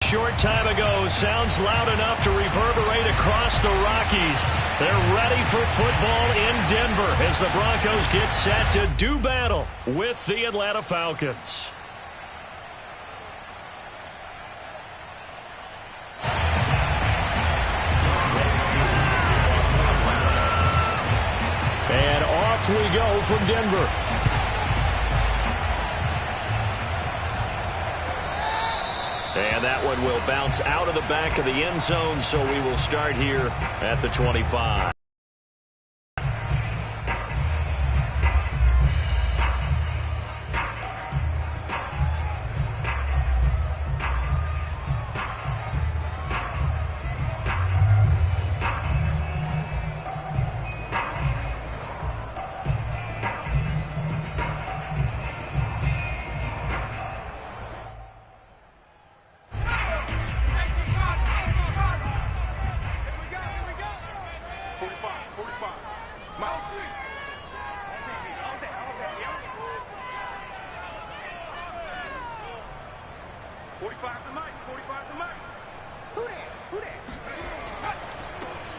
short time ago sounds loud enough to reverberate across the Rockies. They're ready for football in Denver as the Broncos get set to do battle with the Atlanta Falcons. And off we go from Denver. And that one will bounce out of the back of the end zone, so we will start here at the 25.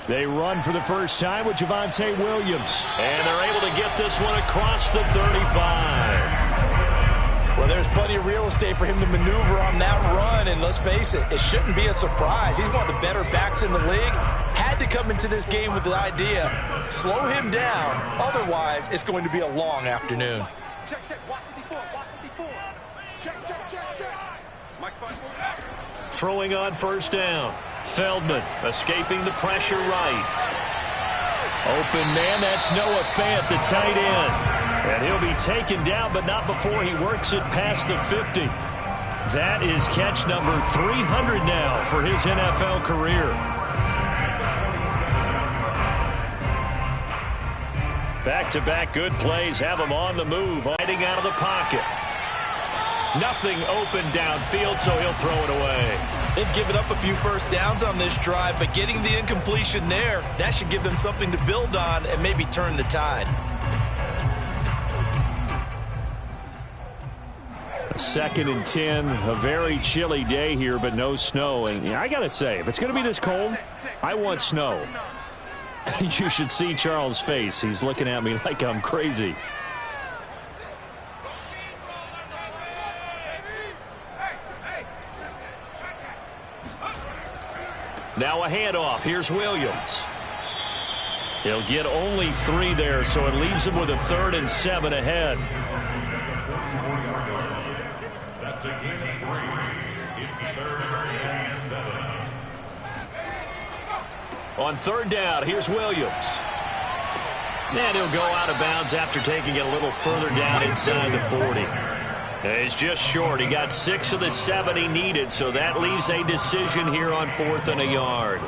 They run for the first time with Javonte Williams. And they're able to get this one across the 35. Well, there's plenty of real estate for him to maneuver on that run. And let's face it, it shouldn't be a surprise. He's one of the better backs in the league. Had to come into this game with the idea, slow him down. Otherwise, it's going to be a long afternoon. Check, check. Watch the before. Watch the before. Check, check, check, check. Mike's throwing on first down. Feldman escaping the pressure right. Open man, that's Noah Fant, the tight end. And he'll be taken down, but not before he works it past the 50. That is catch number 300 now for his NFL career. Back-to-back good plays have him on the move, hiding out of the pocket. Nothing open downfield, so he'll throw it away. They've given up a few first downs on this drive, but getting the incompletion there, that should give them something to build on and maybe turn the tide. Second and 10, a very chilly day here, but no snow. And I got to say, if it's going to be this cold, I want snow. You should see Charles' face. He's looking at me like I'm crazy. Now a handoff. Here's Williams. He'll get only 3 there, so it leaves him with a 3rd and 7 ahead. That's a gain of 3. It's 3rd and 7. On 3rd down, here's Williams. And he'll go out of bounds after taking it a little further down inside the 40. He's just short. He got 6 of the 7 he needed, so that leaves a decision here on 4th and a yard.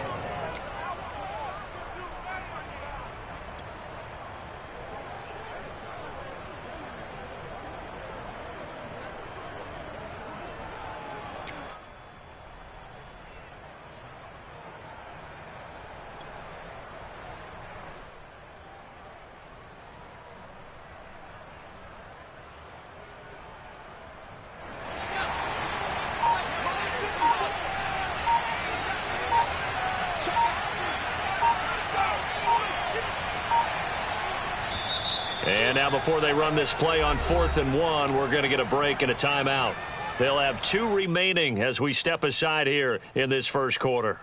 And now before they run this play on 4th and 1, we're going to get a break and a timeout. They'll have 2 remaining as we step aside here in this first quarter.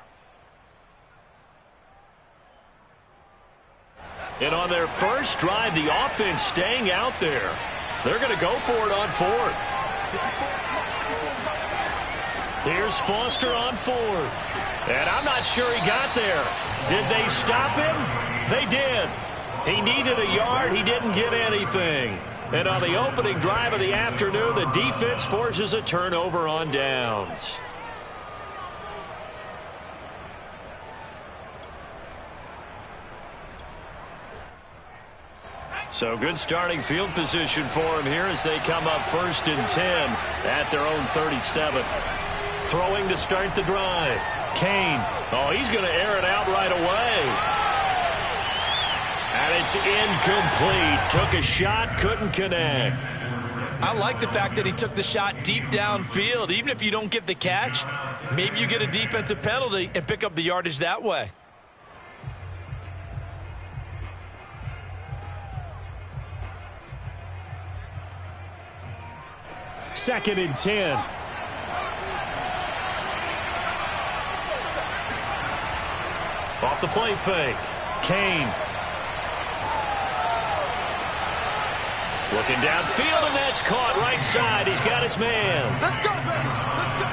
And on their first drive, the offense staying out there. They're going to go for it on 4th. Here's Foster on 4th. And I'm not sure he got there. Did they stop him? They did. He needed a yard. He didn't get anything. And on the opening drive of the afternoon, the defense forces a turnover on downs. So good starting field position for him here as they come up 1st and 10 at their own 37. Throwing to start the drive. Kane. Oh, he's going to air it out right away. And it's incomplete. Took a shot, couldn't connect. I like the fact that he took the shot deep downfield. Even if you don't get the catch, maybe you get a defensive penalty and pick up the yardage that way. Second and 10. Off the play fake. Kane. Looking downfield, and that's caught right side. He's got his man. Let's go, baby. Let's go.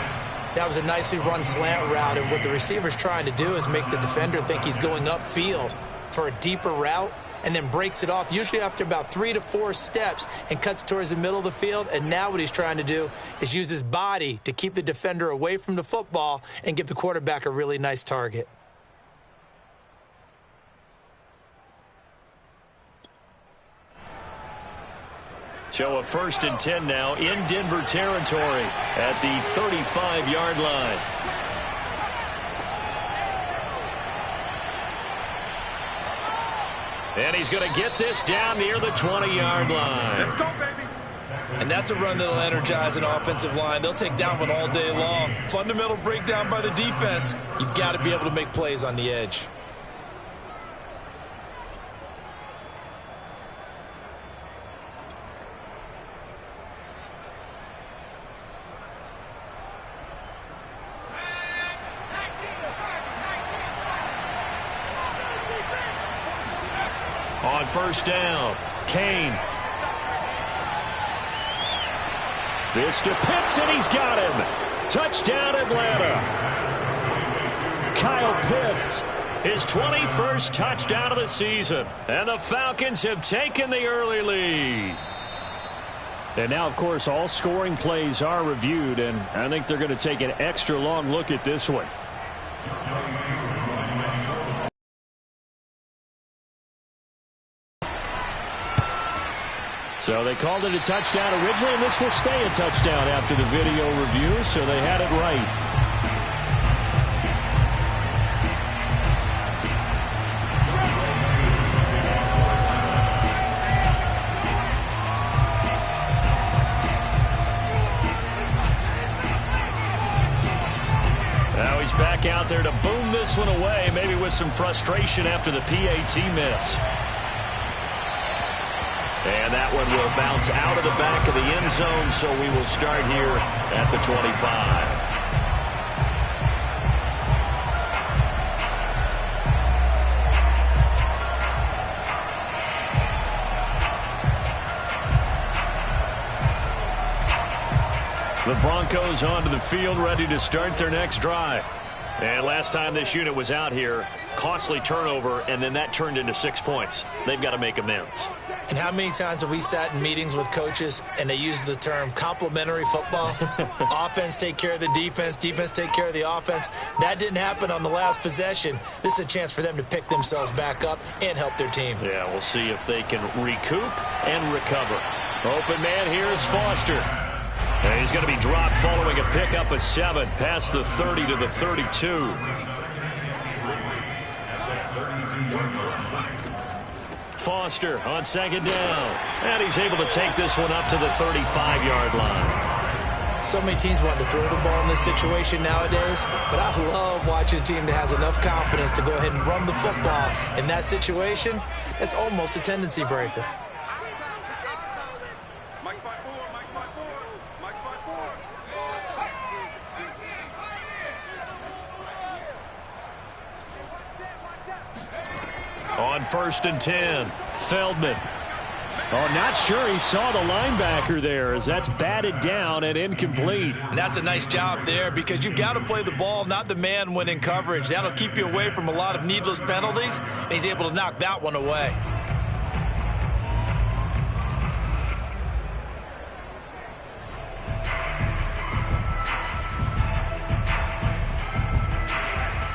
That was a nicely run slant route, and what the receiver's trying to do is make the defender think he's going upfield for a deeper route, and then breaks it off, usually after about 3 to 4 steps, and cuts towards the middle of the field. And now what he's trying to do is use his body to keep the defender away from the football and give the quarterback a really nice target. So a 1st and 10 now in Denver territory at the 35-yard line. And he's going to get this down near the 20-yard line. Let's go, baby. And that's a run that'll energize an offensive line. They'll take that one all day long. Fundamental breakdown by the defense. You've got to be able to make plays on the edge. On 1st down, Kane. This to Pitts, and he's got him. Touchdown, Atlanta. Kyle Pitts, his 21st touchdown of the season. And the Falcons have taken the early lead. And now, of course, all scoring plays are reviewed, and I think they're going to take an extra long look at this one. So they called it a touchdown originally, and this will stay a touchdown after the video review, so they had it right. Now he's back out there to boom this one away, maybe with some frustration after the PAT miss. And that one will bounce out of the back of the end zone, so we will start here at the 25. The Broncos onto the field, ready to start their next drive. And last time this unit was out here, costly turnover, and then that turned into 6 points. They've got to make amends. And how many times have we sat in meetings with coaches and they use the term complementary football? Offense take care of the defense, defense take care of the offense. That didn't happen on the last possession. This is a chance for them to pick themselves back up and help their team. Yeah, we'll see if they can recoup and recover. Open man here is Foster. And he's going to be dropped following a pickup of 7 past the 30 to the 32. Foster on 2nd down. And he's able to take this one up to the 35-yard line. So many teams want to throw the ball in this situation nowadays, but I love watching a team that has enough confidence to go ahead and run the football. In that situation, it's almost a tendency breaker. On 1st and 10, Feldman. Oh, not sure he saw the linebacker there as that's batted down and incomplete. And that's a nice job there because you've got to play the ball, not the man when in coverage. That'll keep you away from a lot of needless penalties, and he's able to knock that one away.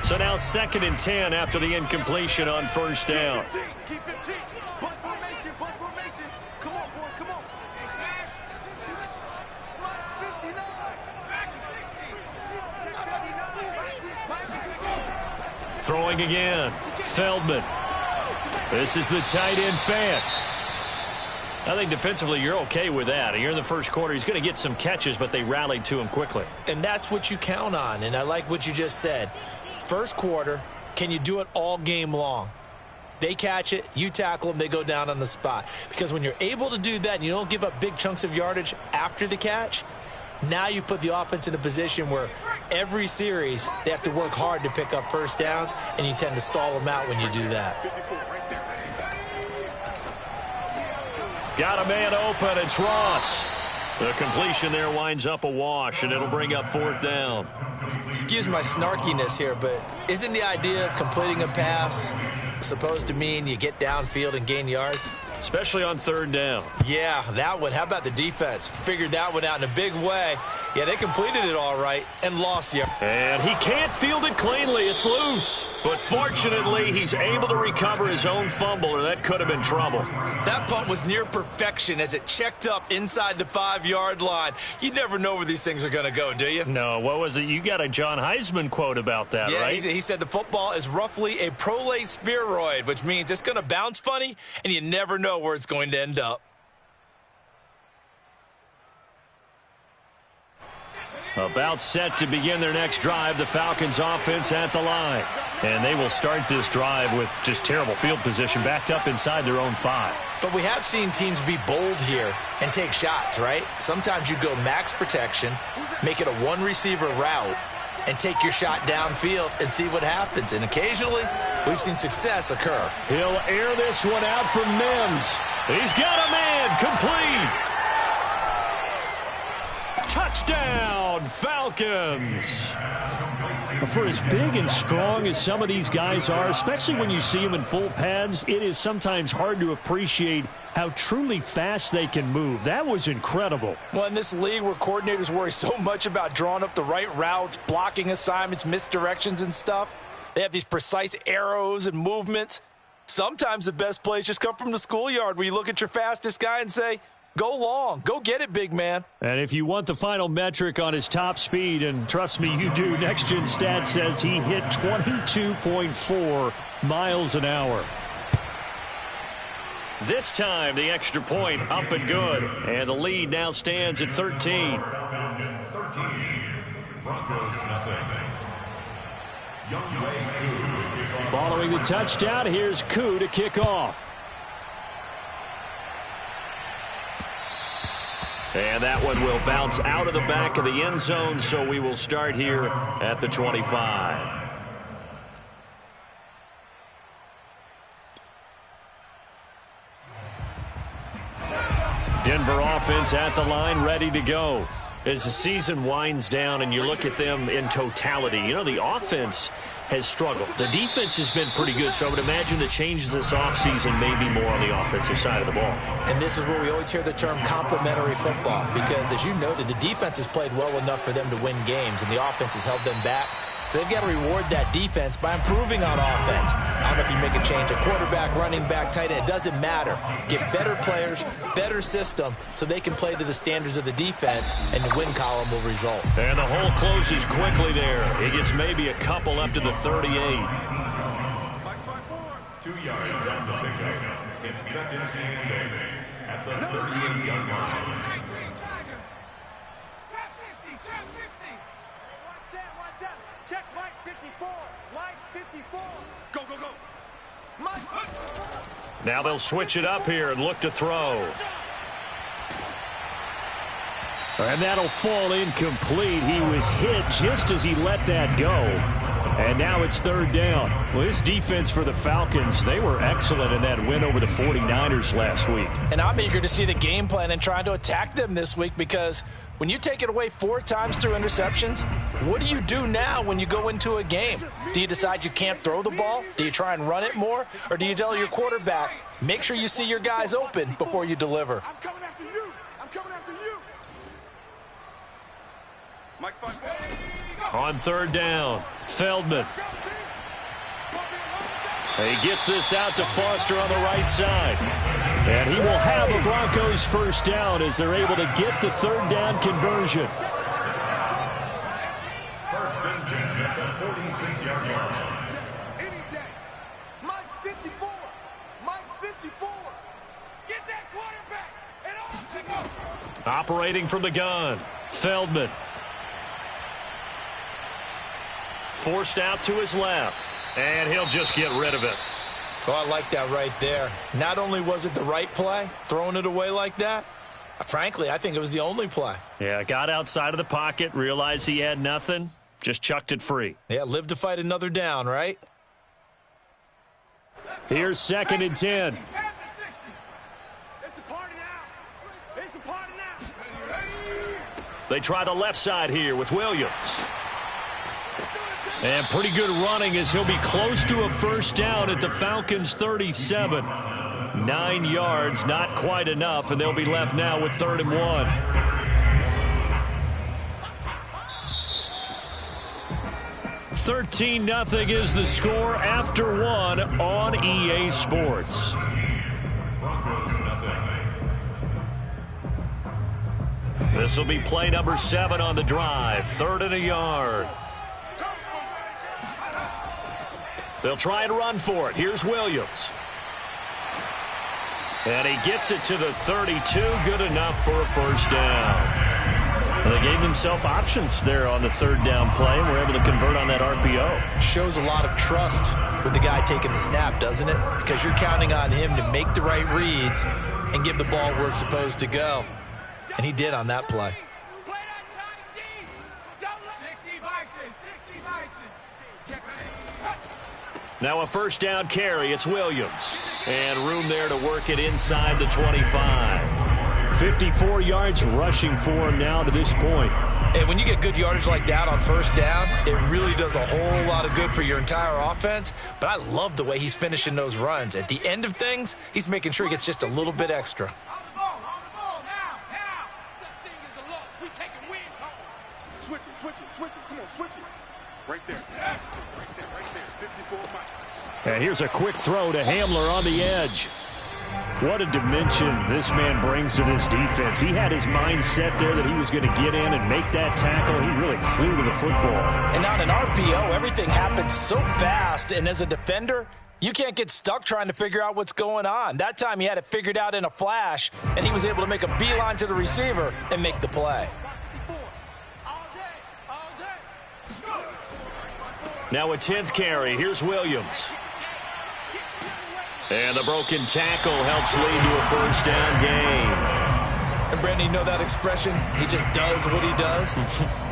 So now 2nd and 10 after the incompletion on 1st down. Keep it deep. Bunch formation, bunch formation. Come on, boys, come on. Throwing again. Feldman. This is the tight end Fant. I think defensively you're okay with that. You're in the first quarter. He's going to get some catches, but they rallied to him quickly. And that's what you count on, and I like what you just said. First quarter, can you do it all game long? They catch it, you tackle them, they go down on the spot. Because when you're able to do that and you don't give up big chunks of yardage after the catch, now you put the offense in a position where every series they have to work hard to pick up first downs, and you tend to stall them out when you do that. Got a man open. It's Ross. The completion there winds up a wash, and it'll bring up fourth down. Excuse my snarkiness here, but isn't the idea of completing a pass supposed to mean you get downfield and gain yards? Especially on third down. Yeah, that one. How about the defense? Figured that one out in a big way. Yeah, they completed it all right and lost you. And he can't field it cleanly. It's loose. But fortunately, he's able to recover his own fumble, or that could have been trouble. That punt was near perfection as it checked up inside the 5-yard line. You never know where these things are going to go, do you? No, what was it? You got a John Heisman quote about that, right? Yeah, he said the football is roughly a prolate spheroid, which means it's going to bounce funny, and you never know where it's going to end up. About set to begin their next drive, the Falcons offense at the line. And they will start this drive with just terrible field position, backed up inside their own 5. But we have seen teams be bold here and take shots, right? Sometimes you go max protection, make it a one-receiver route, and take your shot downfield and see what happens. And occasionally, we've seen success occur. He'll air this one out from Mims. He's got a man, complete. Touchdown, Falcons. For as big and strong as some of these guys are, especially when you see them in full pads, it is sometimes hard to appreciate how truly fast they can move. That was incredible. Well, in this league where coordinators worry so much about drawing up the right routes, blocking assignments, misdirections and stuff, they have these precise arrows and movements. Sometimes the best plays just come from the schoolyard where you look at your fastest guy and say, go long. Go get it, big man. And if you want the final metric on his top speed, and trust me, you do, Next Gen Stats says he hit 22.4 miles an hour. This time, the extra point up and good. And the lead now stands at 13. Broncos nothing. Following the touchdown, here's Koo to kick off. And that one will bounce out of the back of the end zone, so we will start here at the 25. Denver offense at the line, ready to go. As the season winds down and you look at them in totality, you know, the offense has struggled. The defense has been pretty good, so I would imagine the changes this offseason may be more on the offensive side of the ball. And this is where we always hear the term complementary football, because as you noted, the defense has played well enough for them to win games, and the offense has held them back. So they've got to reward that defense by improving on offense. I don't know if you make a change, a quarterback, running back, tight end, it doesn't matter. Get better players, better system, so they can play to the standards of the defense, and the win column will result. And the hole closes quickly there. He gets maybe a couple up to the 38. 2 yards on the pickup. It's second and 10 at the 38-yard line. Check Mike 54. Mike 54. Go, go, go. Mike. Now they'll switch it up here and look to throw. And that'll fall incomplete. He was hit just as he let that go. And now it's third down. Well, this defense for the Falcons, they were excellent in that win over the 49ers last week. And I'm eager to see the game plan and trying to attack them this week, because when you take it away 4 times through interceptions, what do you do now when you go into a game? Do you decide you can't throw the ball? Do you try and run it more? Or do you tell your quarterback, make sure you see your guys open before you deliver? I'm coming after you. I'm coming after you. Mike's fine. On third down, Feldman. He gets this out to Foster on the right side. And he will have a Broncos first down as they're able to get the third down conversion. First and 10 at the 46-yard line. Any day. Mike 54. Mike 54. Get that quarterback. Operating from the gun, Feldman. Forced out to his left, and he'll just get rid of it. Oh, I like that right there. Not only was it the right play, throwing it away like that, frankly, I think it was the only play. Yeah, got outside of the pocket, realized he had nothing, just chucked it free. Yeah, live to fight another down, right? Here's 2nd and 10. It's a party now. It's a party now. They try the left side here with Williams. And pretty good running as he'll be close to a first down at the Falcons' 37. 9 yards, not quite enough, and they'll be left now with 3rd and 1. $13-0 is the score after 1 on EA Sports. This will be play number 7 on the drive. 3rd and a yard. They'll try and run for it. Here's Williams. And he gets it to the 32. Good enough for a first down. And they gave themselves options there on the 3rd down play, and were able to convert on that RPO. Shows a lot of trust with the guy taking the snap, doesn't it? Because you're counting on him to make the right reads and give the ball where it's supposed to go. And he did on that play. Now a first down carry. It's Williams. And room there to work it inside the 25. 54 yards rushing for him now to this point. And when you get good yardage like that on first down, it really does a whole lot of good for your entire offense. But I love the way he's finishing those runs. At the end of things, he's making sure he gets just a little bit extra. On the ball, now. Such thing as a loss. We taking wins home. Switch it. Come on, switch it. Right there. Right there. 54 Mike. And here's a quick throw to Hamler on the edge. What a dimension this man brings to this defense. He had his mind set there that he was going to get in and make that tackle. He really flew to the football. And on an RPO, everything happens so fast. And as a defender, you can't get stuck trying to figure out what's going on. That time he had it figured out in a flash, and he was able to make a beeline to the receiver and make the play. Now a 10th carry. Here's Williams. And the broken tackle helps lead to a first down gain. And Brandon, you know that expression? He just does what he does.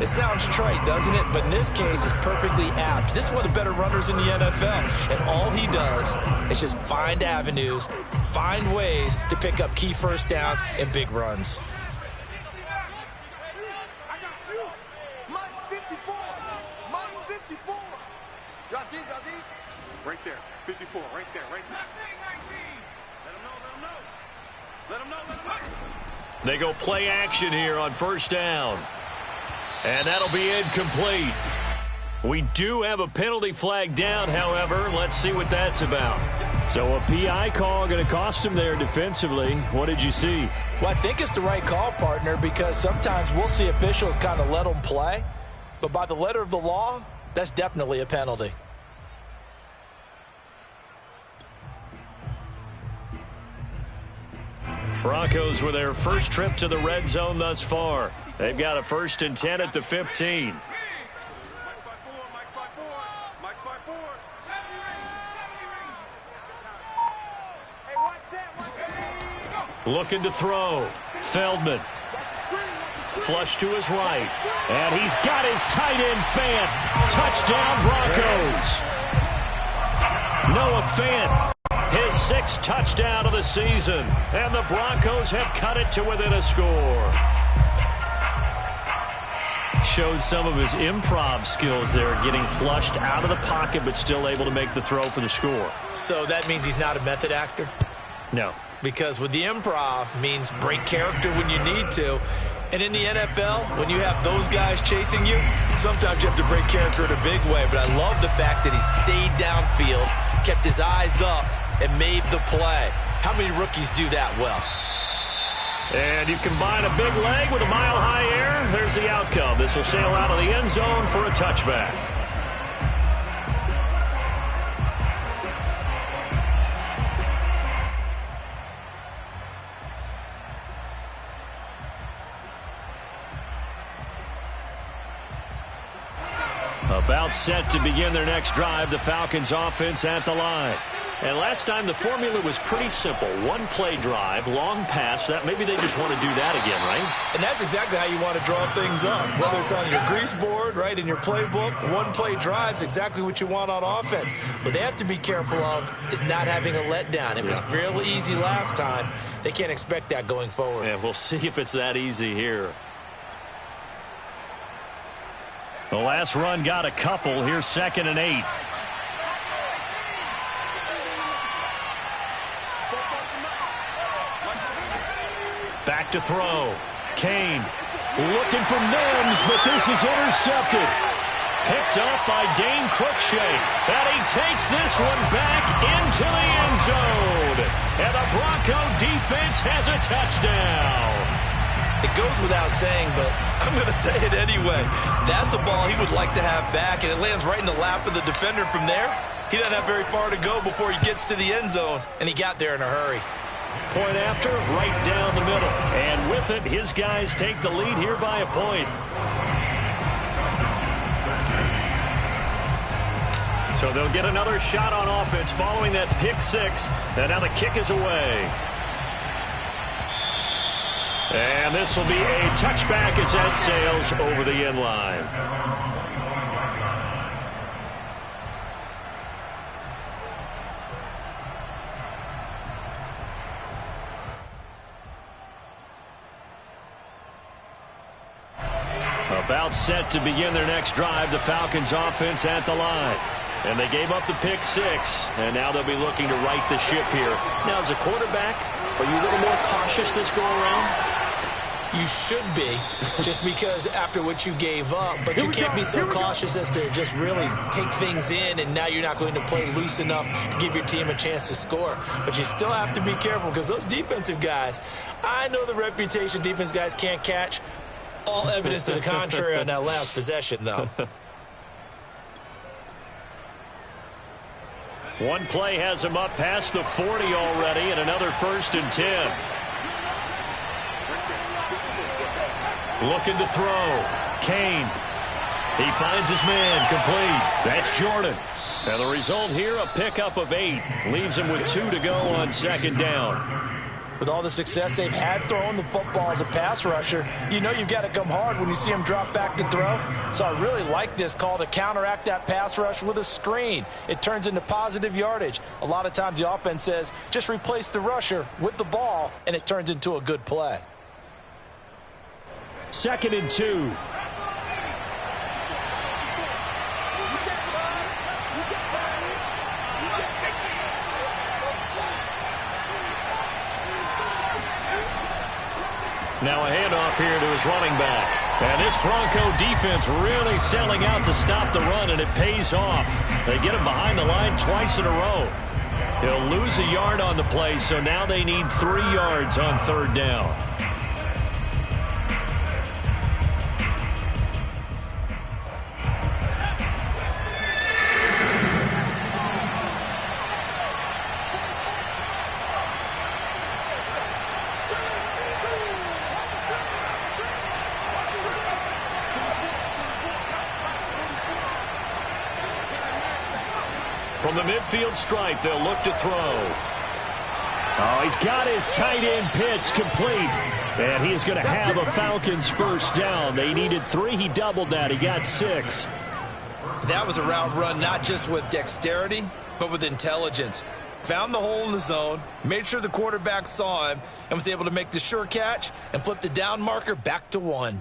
It sounds trite, doesn't it? But in this case, it's perfectly apt. This is one of the better runners in the NFL. And all he does is just find avenues, find ways to pick up key first downs and big runs. Right there, 54, right there. Let him know. They go play action here on first down. And that'll be incomplete. We do have a penalty flag down, however. Let's see what that's about. So a PI call going to cost him there defensively. What did you see? Well, I think it's the right call, partner, because sometimes we'll see officials kind of let them play. But by the letter of the law, that's definitely a penalty. Broncos with their first trip to the red zone thus far. They've got a 1st and 10 at the 15. Looking to throw. Feldman. Flush to his right. And he's got his tight end Fant. Touchdown Broncos. Noah Fant. His 6th touchdown of the season. And the Broncos have cut it to within a score. Showed some of his improv skills there, getting flushed out of the pocket but still able to make the throw for the score. So that means he's not a method actor? No. Because with the improv means break character when you need to. And in the NFL, when you have those guys chasing you, sometimes you have to break character in a big way. But I love the fact that he stayed downfield, kept his eyes up, and made the play. How many rookies do that well? And you combine a big leg with a mile-high air, there's the outcome. This will sail out of the end zone for a touchback. About set to begin their next drive, the Falcons offense at the line. And last time the formula was pretty simple. One play drive, long pass. That maybe they just want to do that again, right? And that's exactly how you want to draw things up. Whether it's on your grease board, right, in your playbook, one play drive's exactly what you want on offense. What they have to be careful of is not having a letdown. It was real easy last time. They can't expect that going forward. And we'll see if it's that easy here. The last run got a couple. Here's 2nd and 8. Back to throw. Kane looking for Mims, but this is intercepted. Picked up by Dane Cruikshank. And he takes this one back into the end zone. And the Bronco defense has a touchdown. It goes without saying, but I'm going to say it anyway. That's a ball he would like to have back, and it lands right in the lap of the defender from there. He doesn't have very far to go before he gets to the end zone, and he got there in a hurry. Point after, right down the middle. And with it, his guys take the lead here by a point. So they'll get another shot on offense following that pick 6. And now the kick is away. And this will be a touchback as that sails over the end line. About set to begin their next drive, the Falcons offense at the line. And they gave up the pick 6, and now they'll be looking to right the ship here. Now, as a quarterback, are you a little more cautious this go around? You should be, just because after what you gave up, but you can't be so cautious as to just really take things in, and now you're not going to play loose enough to give your team a chance to score. But you still have to be careful, because those defensive guys, I know the reputation defense guys can't catch. All evidence to the contrary on that last possession, though. One play has him up past the 40 already, and another 1st and 10. Looking to throw. Kane. He finds his man. Complete. That's Jordan. And the result here, a pickup of 8. Leaves him with 2 to go on 2nd down. With all the success they've had throwing the football as a pass rusher, you know you've got to come hard when you see him drop back to throw. So I really like this call to counteract that pass rush with a screen. It turns into positive yardage. A lot of times the offense says, just replace the rusher with the ball, and it turns into a good play. 2nd and 2. Now a handoff here to his running back. And this Bronco defense really selling out to stop the run, and it pays off. They get him behind the line twice in a row. He'll lose a yard on the play, so now they need 3 yards on 3rd down. From the midfield stripe, they'll look to throw. Oh, he's got his tight end pitch complete. And he is going to have a Falcons 1st down. They needed 3. He doubled that. He got 6. That was a route run not just with dexterity, but with intelligence. Found the hole in the zone, made sure the quarterback saw him, and was able to make the sure catch and flip the down marker back to 1.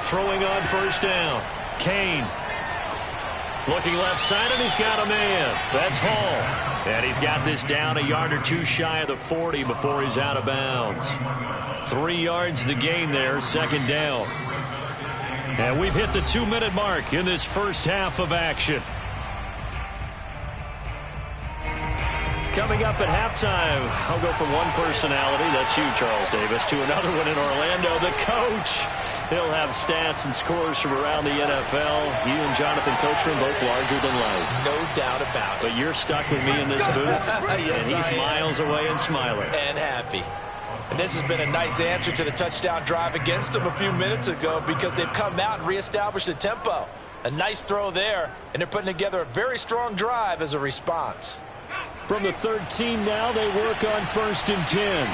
Throwing on 1st down. Kane. Looking left side, and he's got a man. That's Hall. And he's got this down a yard or 2 shy of the 40 before he's out of bounds. 3 yards the gain there, 2nd down. And we've hit the 2-minute mark in this first half of action. Coming up at halftime, I'll go from one personality, that's you, Charles Davis, to another one in Orlando, the coach. He'll have stats and scores from around the NFL. You and Jonathan Coachman both larger than life. No doubt about it. But you're stuck with me in this booth, Yes, and he's miles away and smiling. And happy. And this has been a nice answer to the touchdown drive against them a few minutes ago because they've come out and reestablished the tempo. A nice throw there, and they're putting together a very strong drive as a response. From the 13 now, they work on 1st and 10.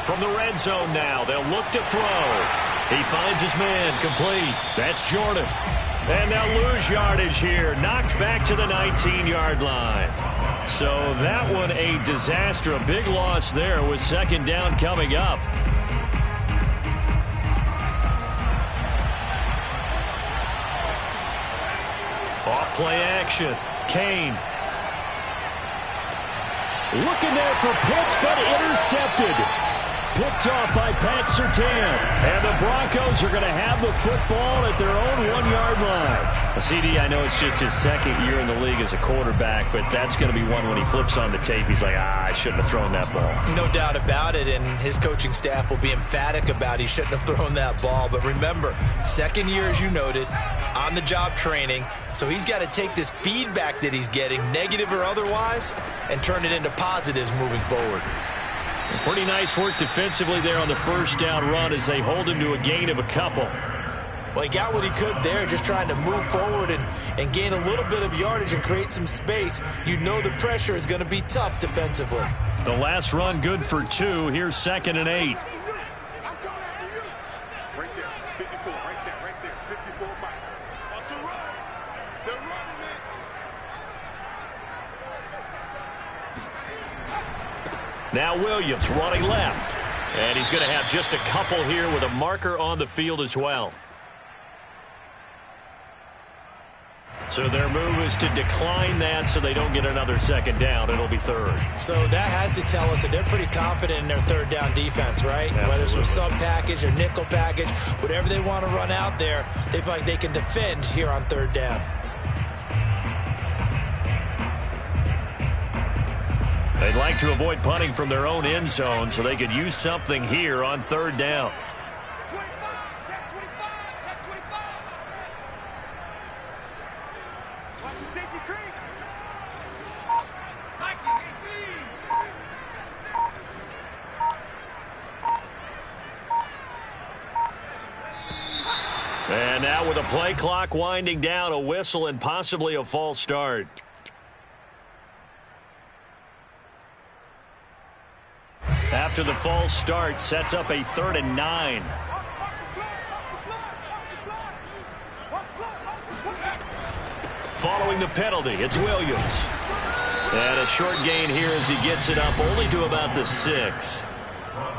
From the red zone now, they'll look to throw. He finds his man, complete. That's Jordan. And they'll lose yardage here, knocked back to the 19-yard line. So that one a disaster, a big loss there with 2nd down coming up. Off play action. Kane. Looking there for Pitts, but intercepted. Picked off by Pat Surtain. And the Broncos are going to have the football at their own 1-yard line. CD, I know it's just his 2nd year in the league as a quarterback, but that's going to be one when he flips on the tape. He's like, I shouldn't have thrown that ball. No doubt about it, and his coaching staff will be emphatic about he shouldn't have thrown that ball. But remember, 2nd year, as you noted, on-the-job training, so he's got to take this feedback that he's getting, negative or otherwise, and turn it into positives moving forward. Pretty nice work defensively there on the 1st down run as they hold him to a gain of a couple. Well, he got what he could there, just trying to move forward and gain a little bit of yardage and create some space. You know the pressure is going to be tough defensively. The last run good for 2. Here's 2nd and 8. Right there, 54, right there, 54, Mike. That's a run. They're running, man. Now Williams running left. And he's going to have just a couple here with a marker on the field as well. So their move is to decline that so they don't get another 2nd down. It'll be 3rd. So that has to tell us that they're pretty confident in their 3rd down defense, right? Absolutely. Whether it's with sub package or nickel package, whatever they want to run out there, they feel like they can defend here on 3rd down. They'd like to avoid punting from their own end zone so they could use something here on 3rd down. 25, check 25, check 25. Watch the safety crease. Mikey, 18. And now with a play clock winding down, a whistle and possibly a false start. After the false start, sets up a 3rd and 9. Following the penalty, it's Williams. And a short gain here as he gets it up only to about the 6.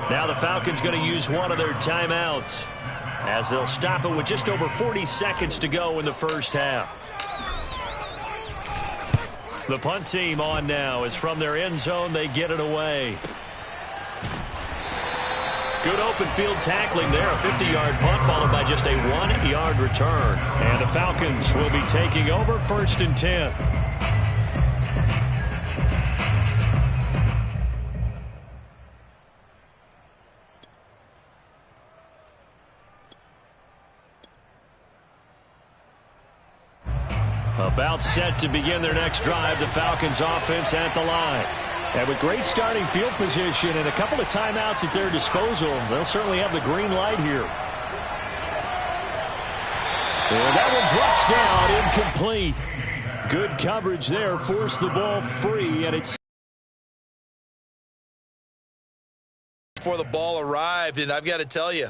Now the Falcons going to use one of their timeouts as they'll stop it with just over 40 seconds to go in the 1st half. The punt team on now as from their end zone they get it away. Good open field tackling there. A 50-yard punt followed by just a 1-yard return. And the Falcons will be taking over 1st and 10. About set to begin their next drive. The Falcons offense at the line. And with great starting field position and a couple of timeouts at their disposal, they'll certainly have the green light here. And that one drops down, incomplete. Good coverage there, forced the ball free, and it's Before the ball arrived, and I've got to tell you,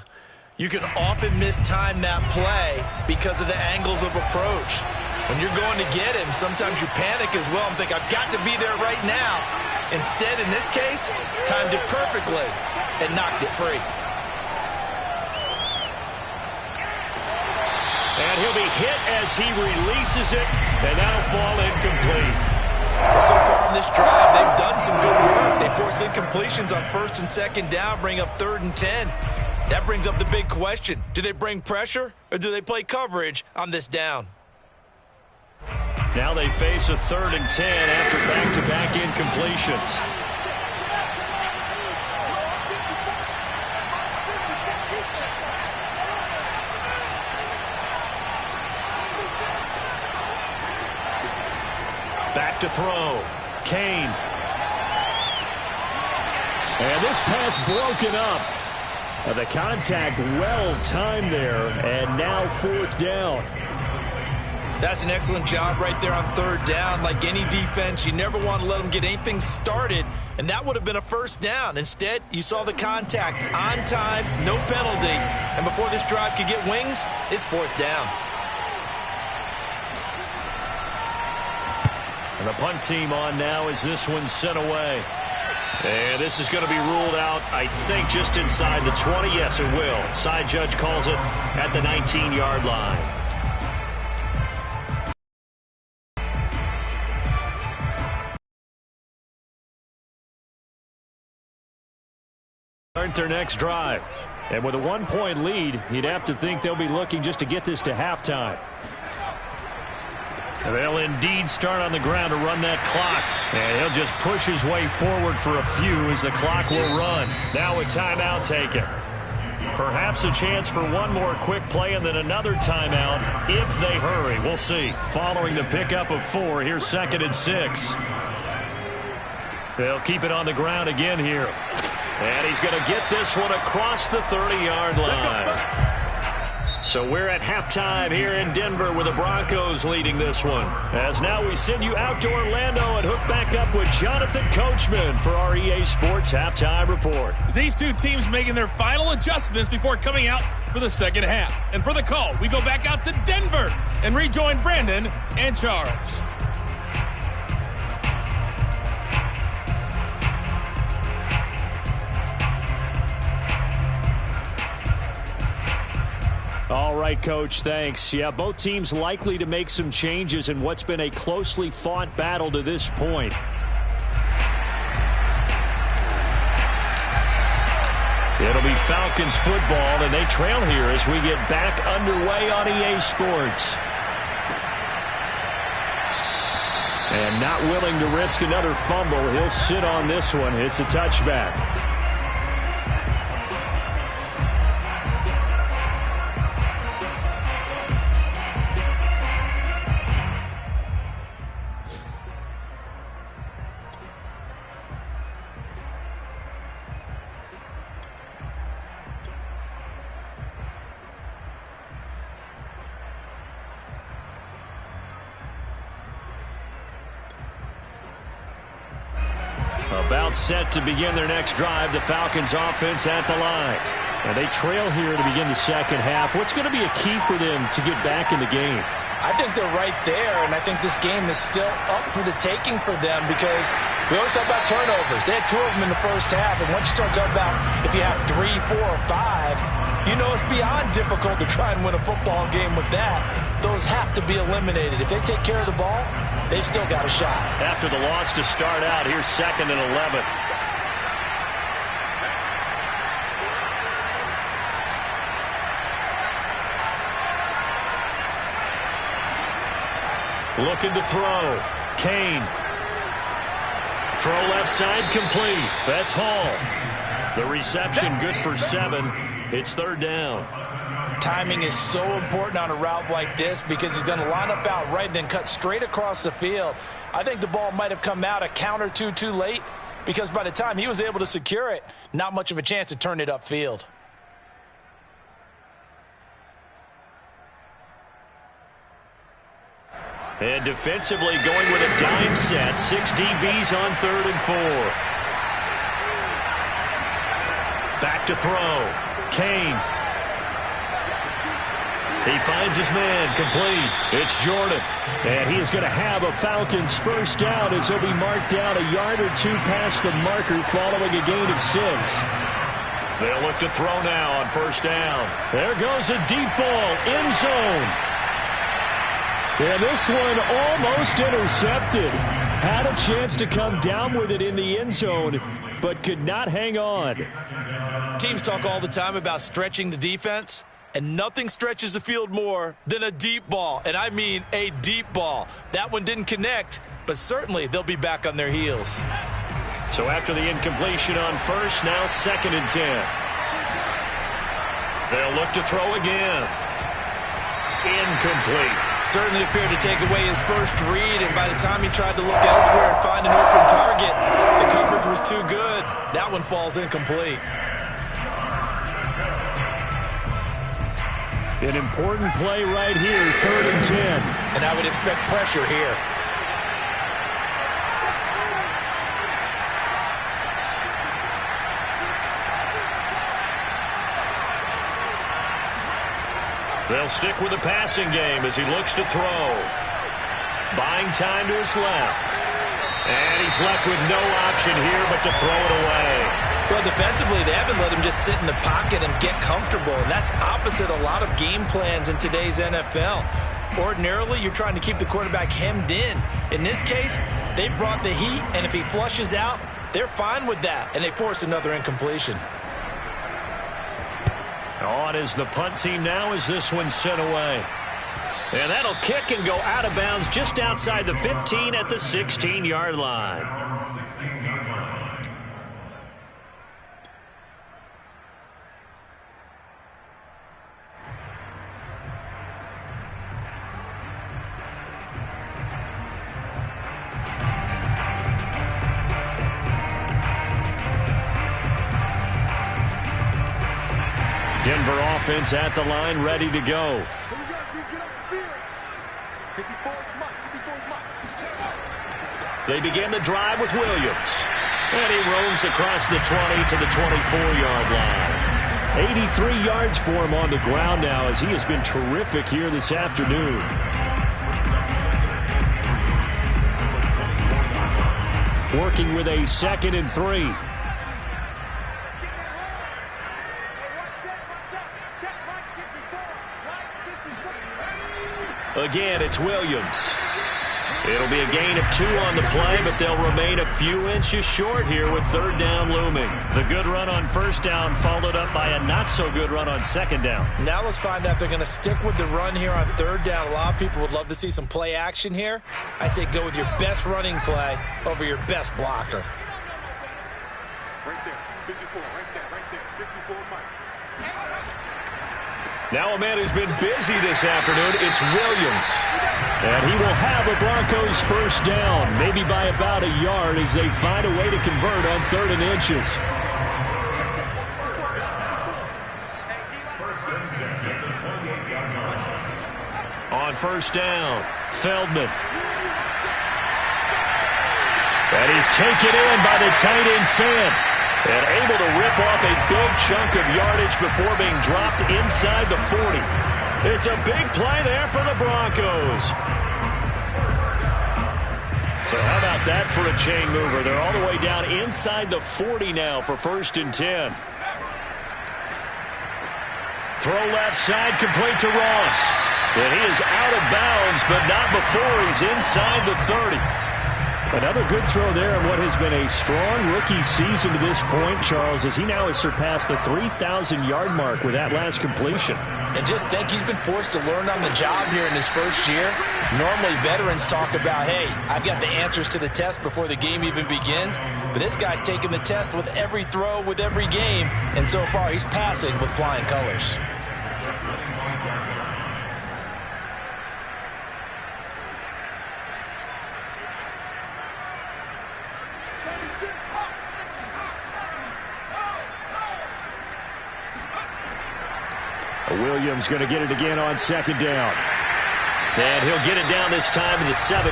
you can often mistime that play because of the angles of approach. When you're going to get him, sometimes you panic as well and think, I've got to be there right now. Instead, in this case, timed it perfectly and knocked it free. And he'll be hit as he releases it, and that'll fall incomplete. So far in this drive, they've done some good work. They force incompletions on 1st and 2nd down, bring up 3rd and 10. That brings up the big question. Do they bring pressure or do they play coverage on this down? Now they face a 3rd and 10 after back-to-back incompletions. Back to throw. Kane. And this pass broken up. The contact well timed there, and now 4th down. That's an excellent job right there on 3rd down. Like any defense, you never want to let them get anything started, and that would have been a 1st down. Instead, you saw the contact on time, no penalty, and before this drive could get wings, it's 4th down. And the punt team on now as this one's sent away. And this is going to be ruled out, I think, just inside the 20. Yes, it will. Side judge calls it at the 19-yard line. Start their next drive. And with a 1-point lead, you'd have to think they'll be looking just to get this to halftime. And they'll indeed start on the ground to run that clock. And he'll just push his way forward for a few as the clock will run. Now a timeout taken. Perhaps a chance for one more quick play and then another timeout if they hurry. We'll see. Following the pickup of 4, here's 2nd and 6. They'll keep it on the ground again here. And he's going to get this one across the 30-yard line. So we're at halftime here in Denver with the Broncos leading this one. As now we send you out to Orlando and hook back up with Jonathan Coachman for our EA Sports Halftime Report. These two teams making their final adjustments before coming out for the second half. And for the call, we go back out to Denver and rejoin Brandon and Charles. All right, Coach, thanks. Yeah, both teams likely to make some changes in what's been a closely fought battle to this point. It'll be Falcons football, and they trail here as we get back underway on EA Sports. And not willing to risk another fumble, he'll sit on this one. It's a touchback. About set to begin their next drive, the Falcons offense at the line. And they trail here to begin the second half. What's going to be a key for them to get back in the game? I think they're right there, and I think this game is still up for the taking for them because we always talk about turnovers. They had 2 of them in the first half, and once you start talking about if you have 3, 4, or 5, you know it's beyond difficult to try and win a football game with that. Those have to be eliminated. If they take care of the ball, they've still got a shot. After the loss to start out, here's 2nd and 11. Looking to throw. Kane. Throw left side complete. That's Hall. The reception good for 7. It's 3rd down. Timing is so important on a route like this because he's going to line up out right and then cut straight across the field. I think the ball might have come out a count or two too late because by the time he was able to secure it, not much of a chance to turn it upfield. And defensively going with a dime set. 6 DBs on 3rd and 4. Back to throw. Kane. He finds his man, complete. It's Jordan. And he is going to have a Falcons first down as he'll be marked down a yard or 2 past the marker following a gain of 6. They'll look to throw now on first down. There goes a deep ball, end zone. And this one almost intercepted. Had a chance to come down with it in the end zone, but could not hang on. Teams talk all the time about stretching the defense. And nothing stretches the field more than a deep ball. And I mean a deep ball. That one didn't connect, but certainly they'll be back on their heels. So after the incompletion on first, now 2nd and 10. They'll look to throw again. Incomplete. Certainly appeared to take away his first read, and by the time he tried to look elsewhere and find an open target, the coverage was too good. That one falls incomplete. An important play right here, 3rd and 10. And I would expect pressure here. They'll stick with the passing game as he looks to throw. Buying time to his left. And he's left with no option here but to throw it away. Well, defensively, they haven't let him just sit in the pocket and get comfortable, and that's opposite a lot of game plans in today's NFL. Ordinarily, you're trying to keep the quarterback hemmed in. In this case, they brought the heat, and if he flushes out, they're fine with that, and they force another incompletion. On is the punt team now as this one's sent away. And that'll kick and go out of bounds just outside the 15 at the 16-yard line. Denver offense at the line, ready to go. Here we go, G. Get off the field. 54 is Mike. 54 is Mike. They begin the drive with Williams. And he roams across the 20 to the 24-yard line. 83 yards for him on the ground now as he has been terrific here this afternoon. Working with a 2nd and 3. Again, it's Williams. It'll be a gain of 2 on the play, but they'll remain a few inches short here with 3rd down looming. The good run on 1st down followed up by a not-so-good run on 2nd down. Now let's find out if they're going to stick with the run here on 3rd down. A lot of people would love to see some play action here. I say go with your best running play over your best blocker. Right there. 54. Right there. 54 Mike. Now a man who's been busy this afternoon, it's Williams. And he will have a Broncos 1st down, maybe by about a yard as they find a way to convert on 3rd and inches. On 1st down, Feldman. And he's taken in by the tight end Fant. And able to rip off a big chunk of yardage before being dropped inside the 40. It's a big play there for the Broncos. So how about that for a chain mover? They're all the way down inside the 40 now for 1st and 10. Throw left side, complete to Ross. And he is out of bounds, but not before he's inside the 30. Another good throw there on what has been a strong rookie season to this point, Charles, as he now has surpassed the 3,000-yard mark with that last completion. And just think he's been forced to learn on the job here in his first year. Normally, veterans talk about, hey, I've got the answers to the test before the game even begins. But this guy's taking the test with every throw, with every game. And so far, he's passing with flying colors. Williams going to get it again on 2nd down. And he'll get it down this time to the 17.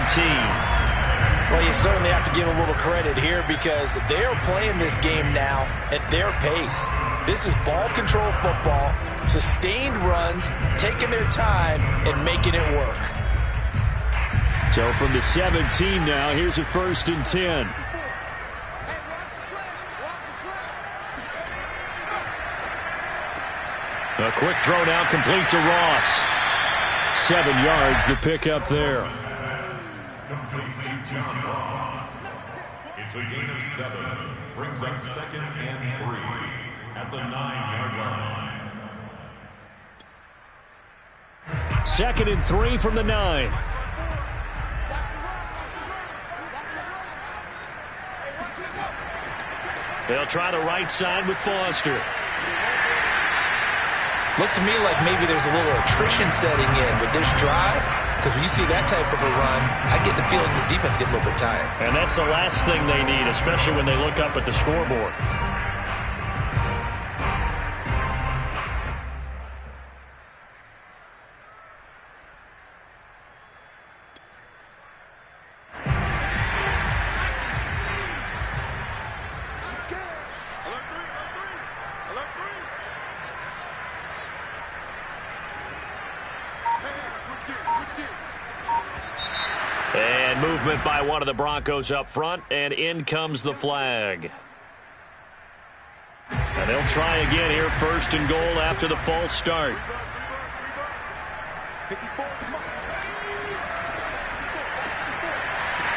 Well, you certainly have to give a little credit here because they're playing this game now at their pace. This is ball control football, sustained runs, taking their time and making it work. So from the 17 now, here's a 1st and 10. A quick throw now complete to Ross. 7 yards, the pickup there. Complete to John Ross. It's a gain of 7. Brings up 2nd and 3 at the 9-yard line. 2nd and 3 from the 9. They'll try the right side with Foster. Looks to me like maybe there's a little attrition setting in with this drive, because when you see that type of a run, I get the feeling the defense getting a little bit tired. And that's the last thing they need, especially when they look up at the scoreboard. And movement by one of the Broncos up front, and in comes the flag. And they'll try again here, 1st and goal after the false start.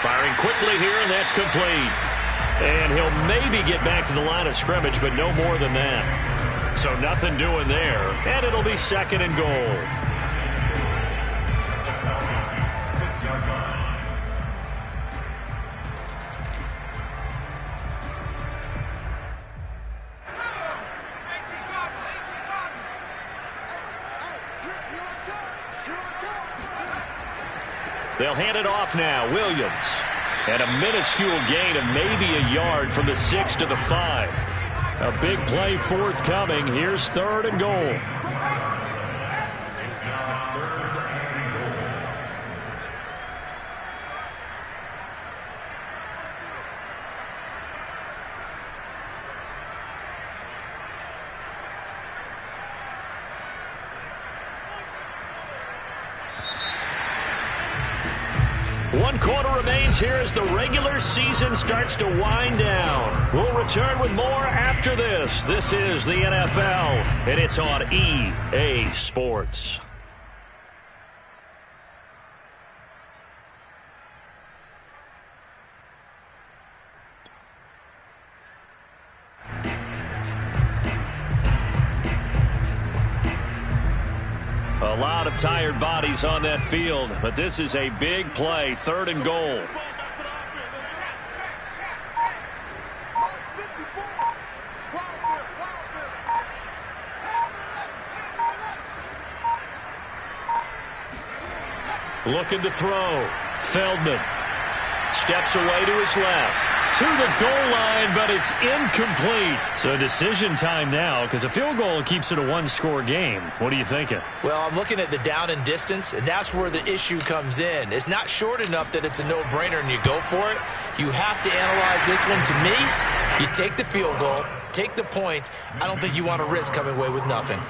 Firing quickly here, and that's complete. And he'll maybe get back to the line of scrimmage, but no more than that. So nothing doing there, and it'll be 2nd and goal. They'll hand it off now. Williams. And a minuscule gain of maybe a yard from the 6 to the 5. A big play forthcoming. Here's 3rd and goal. One quarter remains here as the regular season starts to wind down. We'll return with more after this. This is the NFL, and it's on EA Sports. A lot of tired bodies on that field, but this is a big play, 3rd and goal. Looking to throw. Feldman steps away to his left. To the goal line, but it's incomplete. So decision time now, because a field goal keeps it a one-score game. What are you thinking? Well, I'm looking at the down and distance, and that's where the issue comes in. It's not short enough that it's a no-brainer and you go for it. You have to analyze this one. To me, you take the field goal, take the points. I don't think you want to risk coming away with nothing.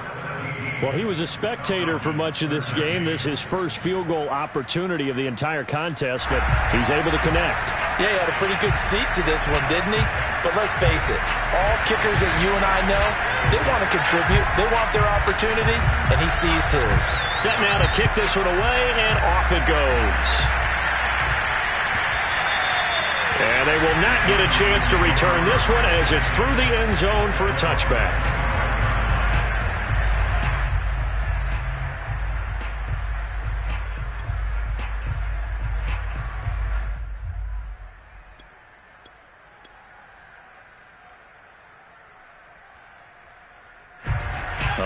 Well, he was a spectator for much of this game. This is his first field goal opportunity of the entire contest, but he's able to connect. Yeah, he had a pretty good seat to this one, didn't he? But let's face it, all kickers that you and I know, they want to contribute. They want their opportunity, and he seized his. Set now to kick this one away, and off it goes. And they will not get a chance to return this one as it's through the end zone for a touchback.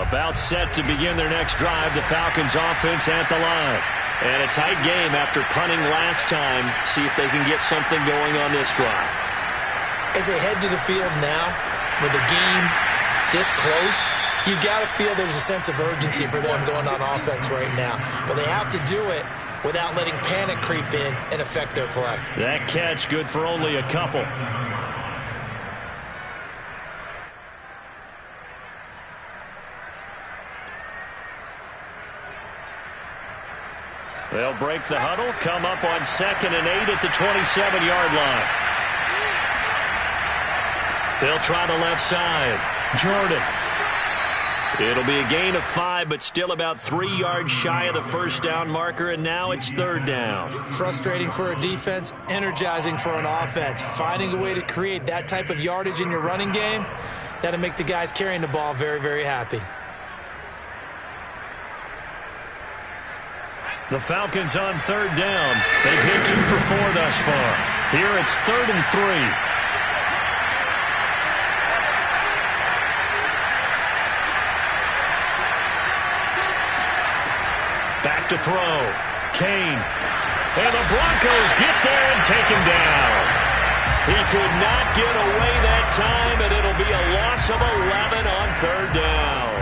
About set to begin their next drive, the Falcons offense at the line. And a tight game after punting last time. See if they can get something going on this drive. As they head to the field now, with the game this close, you've got to feel there's a sense of urgency for them going on offense right now. But they have to do it without letting panic creep in and affect their play. That catch good for only a couple. They'll break the huddle, come up on 2nd and 8 at the 27-yard line. They'll try the left side. Jordan. It'll be a gain of 5, but still about 3 yards shy of the first down marker, and now it's 3rd down. Frustrating for a defense, energizing for an offense. Finding a way to create that type of yardage in your running game, that'll make the guys carrying the ball very, very happy. The Falcons on third down. They've hit 2 for 4 thus far. Here it's 3rd and 3. Back to throw. Kane. And the Broncos get there and take him down. He could not get away that time, and it'll be a loss of 11 on third down.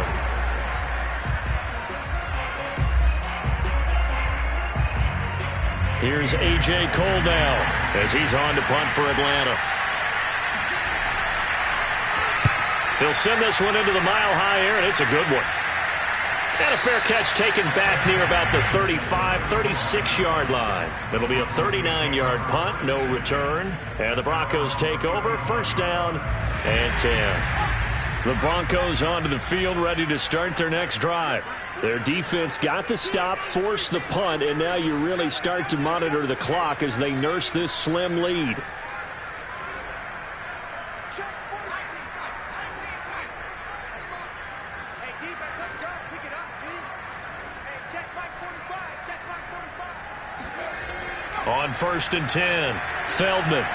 Here's A.J. Cole now as he's on to punt for Atlanta. He'll send this one into the mile-high air, and it's a good one. And a fair catch taken back near about the 35, 36-yard line. It'll be a 39-yard punt, no return. And the Broncos take over, 1st down and 10. The Broncos onto the field, ready to start their next drive. Their defense got the stop, forced the punt, and now you really start to monitor the clock as they nurse this slim lead. On 1st and 10, Feldman.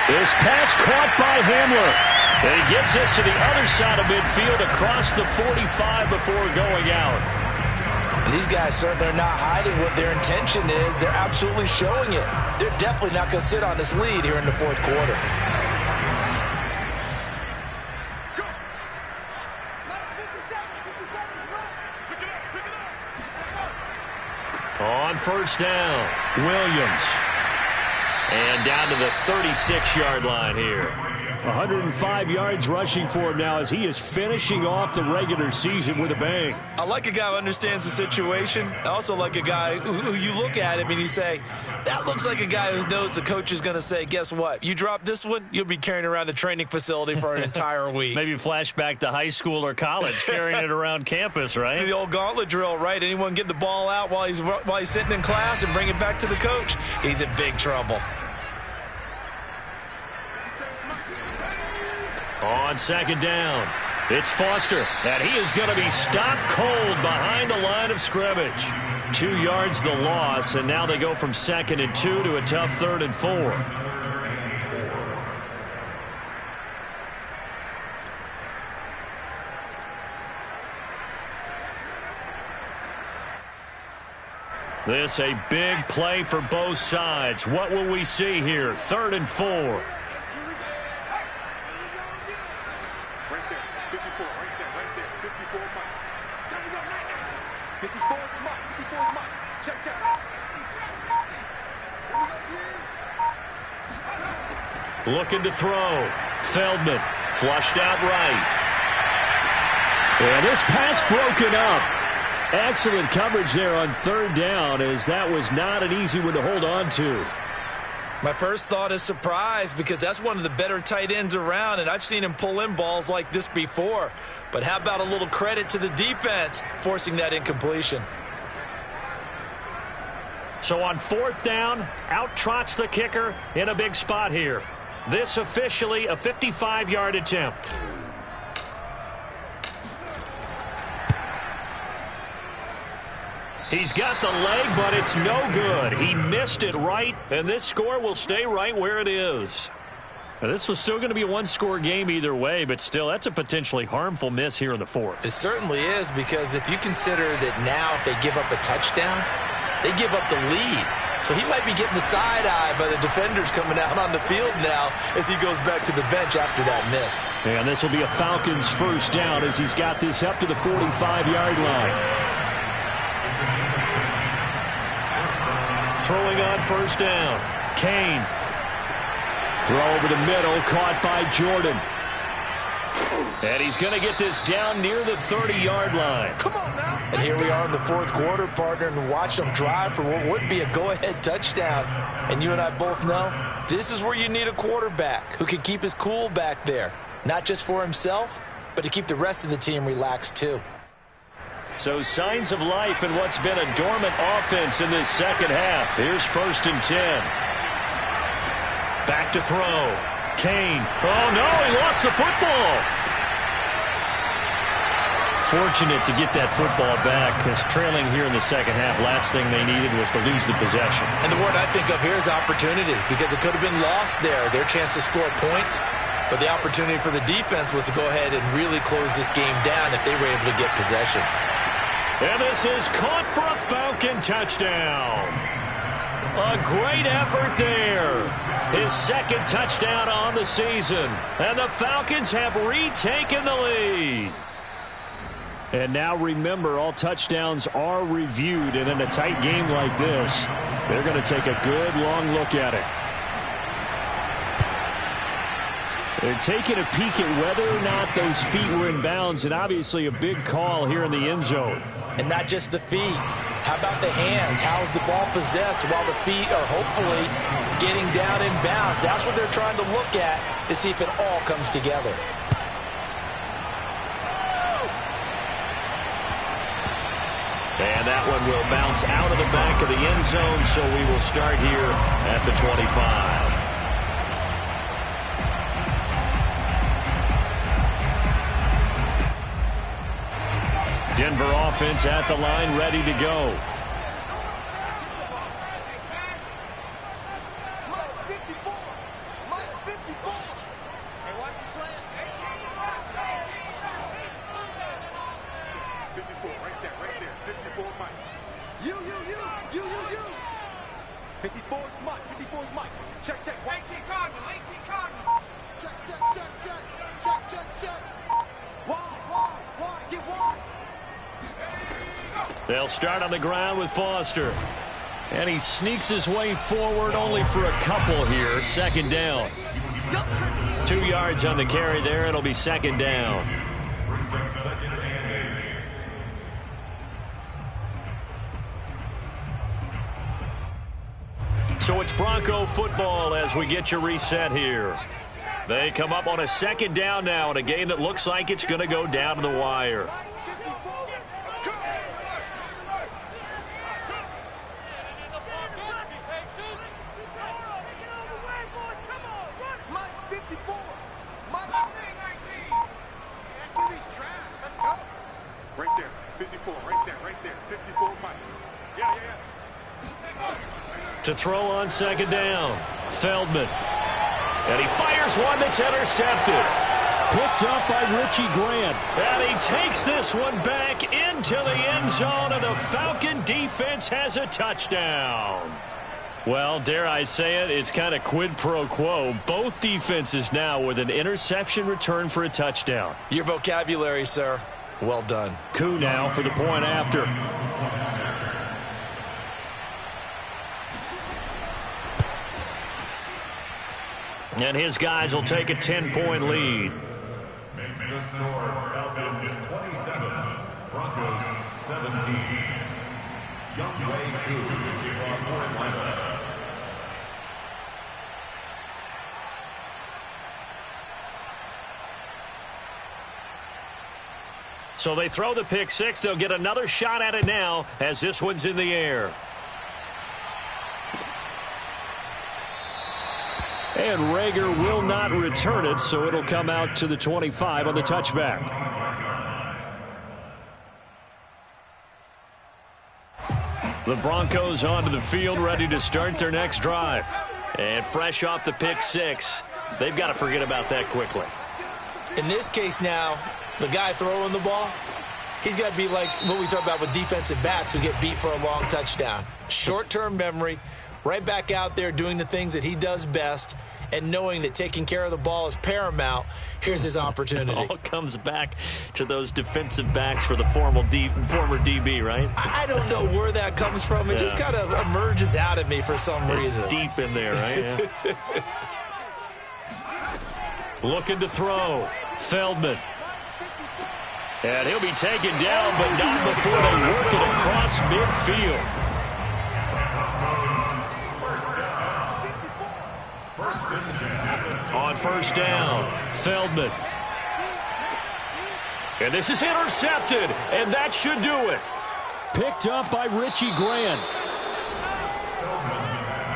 This pass caught by Hamler. And he gets this to the other side of midfield across the 45 before going out. And these guys certainly are not hiding what their intention is. They're absolutely showing it. They're definitely not going to sit on this lead here in the 4th quarter. On 1st down, Williams. And down to the 36-yard line here. 105 yards rushing for him now as he is finishing off the regular season with a bang. I like a guy who understands the situation. I also like a guy who you look at him and you say, that looks like a guy who knows the coach is going to say, guess what? You drop this one, you'll be carrying around the training facility for an entire week. Maybe flashback to high school or college, carrying it around campus, right? The old gauntlet drill, right? Anyone get the ball out while he's sitting in class and bring it back to the coach, he's in big trouble. On 2nd down, it's Foster, and he is going to be stopped cold behind the line of scrimmage. 2 yards the loss, and now they go from 2nd and 2 to a tough 3rd and 4. This a big play for both sides. What will we see here? 3rd and 4. Looking to throw. Feldman flushed out right. And this pass broken up. Excellent coverage there on 3rd down, as that was not an easy one to hold on to. My first thought is surprise, because that's one of the better tight ends around, and I've seen him pull in balls like this before. But how about a little credit to the defense forcing that incompletion? So on 4th down, out trots the kicker in a big spot here. This officially a 55-yard attempt. He's got the leg, but it's no good. He missed it right, and this score will stay right where it is. Now, this was still going to be a one-score game either way, but still, that's a potentially harmful miss here in the 4th. It certainly is, because if you consider that now if they give up a touchdown, they give up the lead. So he might be getting the side eye by the defenders coming out on the field now as he goes back to the bench after that miss. And this will be a Falcons 1st down as he's got this up to the 45-yard line. Throwing on 1st down. Kane. Throw over the middle, caught by Jordan. And he's going to get this down near the 30-yard line. Come on now. And here we are in the 4th quarter, partner, and watch them drive for what would be a go-ahead touchdown. And you and I both know this is where you need a quarterback who can keep his cool back there. Not just for himself, but to keep the rest of the team relaxed too. So signs of life in what's been a dormant offense in this 2nd half. Here's 1st and 10. Back to throw. Kane. Oh, no, he lost the football. fortunate to get that football back because trailing here in the second half, last thing they needed was to lose the possession. And the word I think of here is opportunity, because it could have been lost there, their chance to score points. But the opportunity for the defense was to go ahead and really close this game down if they were able to get possession. And this is caught for a Falcon touchdown. A great effort there. His second touchdown on the season. And the Falcons have retaken the lead. And now remember, all touchdowns are reviewed. And in a tight game like this, they're going to take a good long look at it. They're taking a peek at whether or not those feet were in bounds. And obviously a big call here in the end zone. And not just the feet. How about the hands? How's the ball possessed while the feet are hopefully getting down in bounds? That's what they're trying to look at to see if it all comes together. And that one will bounce out of the back of the end zone, so we will start here at the 25. Denver offense at the line, ready to go. They'll start on the ground with Foster. And he sneaks his way forward only for a couple here. Second down. 2 yards on the carry there. It'll be second down. So it's Bronco football as we get you reset here. They come up on a second down now in a game that looks like it's going to go down to the wire. To throw on second down, Feldman. And he fires one that's intercepted. Picked up by Richie Grant. And he takes this one back into the end zone, and the Falcon defense has a touchdown. Well, dare I say it, it's kind of quid pro quo. Both defenses now with an interception return for a touchdown. Your vocabulary, sir. Well done. Coup now for the point after. And his guys will take a 10-point lead. Makes the score Falcons 27, Broncos 17. Youngway Koo kickoff for Atlanta. So they throw the pick six. They'll get another shot at it now as this one's in the air. And Rager will not return it, so it'll come out to the 25 on the touchback. The Broncos onto the field, ready to start their next drive. And fresh off the pick six, they've got to forget about that quickly. In this case now, the guy throwing the ball, he's got to be like what we talk about with defensive backs who get beat for a long touchdown. Short-term memory, right back out there doing the things that he does best, and knowing that taking care of the ball is paramount. Here's his opportunity. It all comes back to those defensive backs for the former DB, right? I don't know where that comes from. It just kind of emerges out of me for some reason. It's deep in there, right? Yeah. Looking to throw. Feldman. And he'll be taken down, but not before they work it across midfield. On first down, Feldman. And this is intercepted, and that should do it. Picked up by Richie Grant.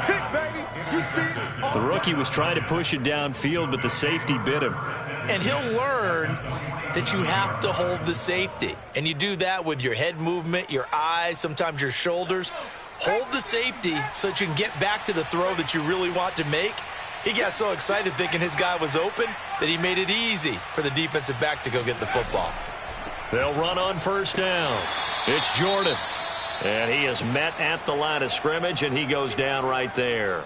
Hit, baby. You see? The rookie was trying to push it downfield, but the safety bit him. And he'll learn that you have to hold the safety. And you do that with your head movement, your eyes, sometimes your shoulders. Hold the safety so that you can get back to the throw that you really want to make. He got so excited thinking his guy was open that he made it easy for the defensive back to go get the football. They'll run on first down. It's Jordan. And he is met at the line of scrimmage, and he goes down right there.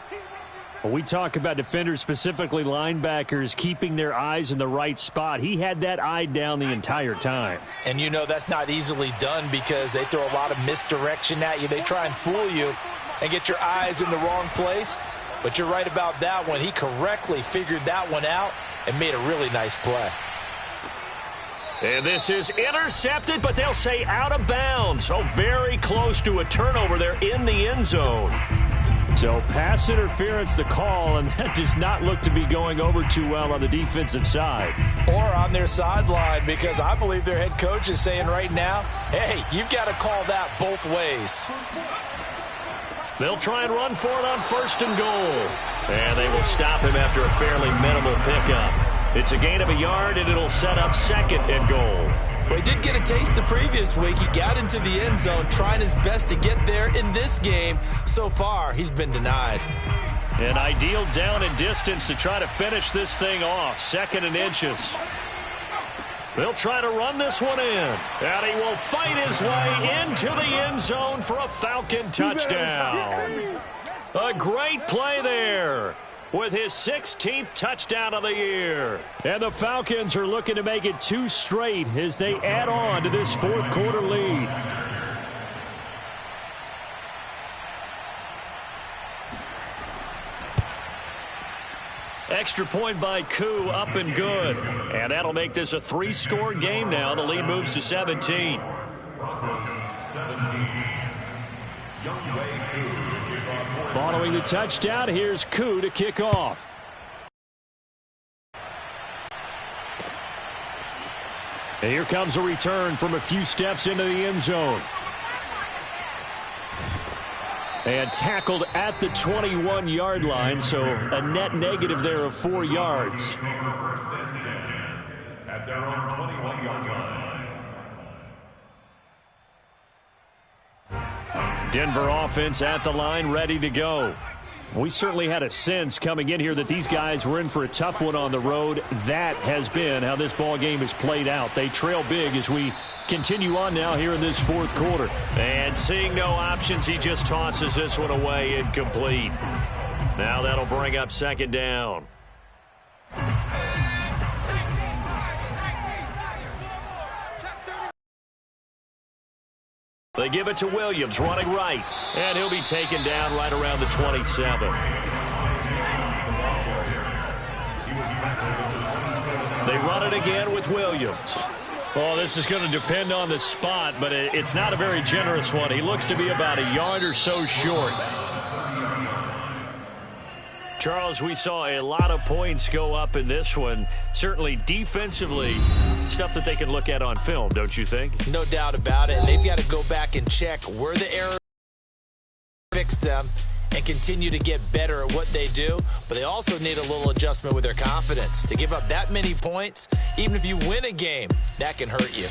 We talk about defenders, specifically linebackers, keeping their eyes in the right spot. He had that eye down the entire time. And you know that's not easily done because they throw a lot of misdirection at you. They try and fool you and get your eyes in the wrong place. But you're right about that one. He correctly figured that one out and made a really nice play. And this is intercepted, but they'll say out of bounds. So very close to a turnover there in the end zone. So pass interference the call, and that does not look to be going over too well on the defensive side. Or on their sideline, because I believe their head coach is saying right now, hey, you've got to call that both ways. They'll try and run for it on first and goal. And they will stop him after a fairly minimal pickup. It's a gain of a yard, and it'll set up second and goal. Well, he did get a taste the previous week. He got into the end zone, trying his best to get there in this game. So far, he's been denied. An ideal down and distance to try to finish this thing off. Second and inches. They'll try to run this one in. And he will fight his way into the end zone for a Falcon touchdown. A great play there, with his 16th touchdown of the year. And the Falcons are looking to make it 2 straight as they add on to this fourth quarter lead. Extra point by Koo, up and good. And that'll make this a 3-score game now. The lead moves to 17. Broncos 17. Youngway Koo. Following the touchdown, here's Koo to kick off. And here comes a return from a few steps into the end zone. And tackled at the 21-yard line, so a net negative there of 4 yards. First and 10 at their own 21-yard line. Denver offense at the line, ready to go. We certainly had a sense coming in here that these guys were in for a tough one on the road. That has been how this ball game has played out. They trail big as we continue on now here in this fourth quarter. And seeing no options, he just tosses this one away, incomplete. Now that'll bring up second down. They give it to Williams, running right. And he'll be taken down right around the 27. They run it again with Williams. Well, this is going to depend on the spot, but it's not a very generous one. He looks to be about a yard or so short. Charles, we saw a lot of points go up in this one. Certainly defensively, stuff that they can look at on film, don't you think? No doubt about it. And they've got to go back and check where the errors, fix them, and continue to get better at what they do. But they also need a little adjustment with their confidence. To give up that many points, even if you win a game, that can hurt you.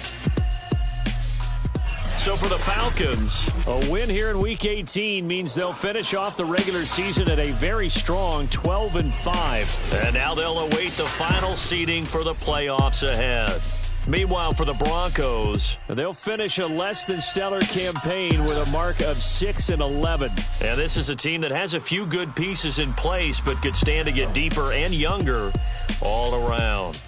So for the Falcons, a win here in Week 18 means they'll finish off the regular season at a very strong 12-5. And now they'll await the final seeding for the playoffs ahead. Meanwhile, for the Broncos, they'll finish a less than stellar campaign with a mark of 6-11. And this is a team that has a few good pieces in place, but could stand to get deeper and younger all around.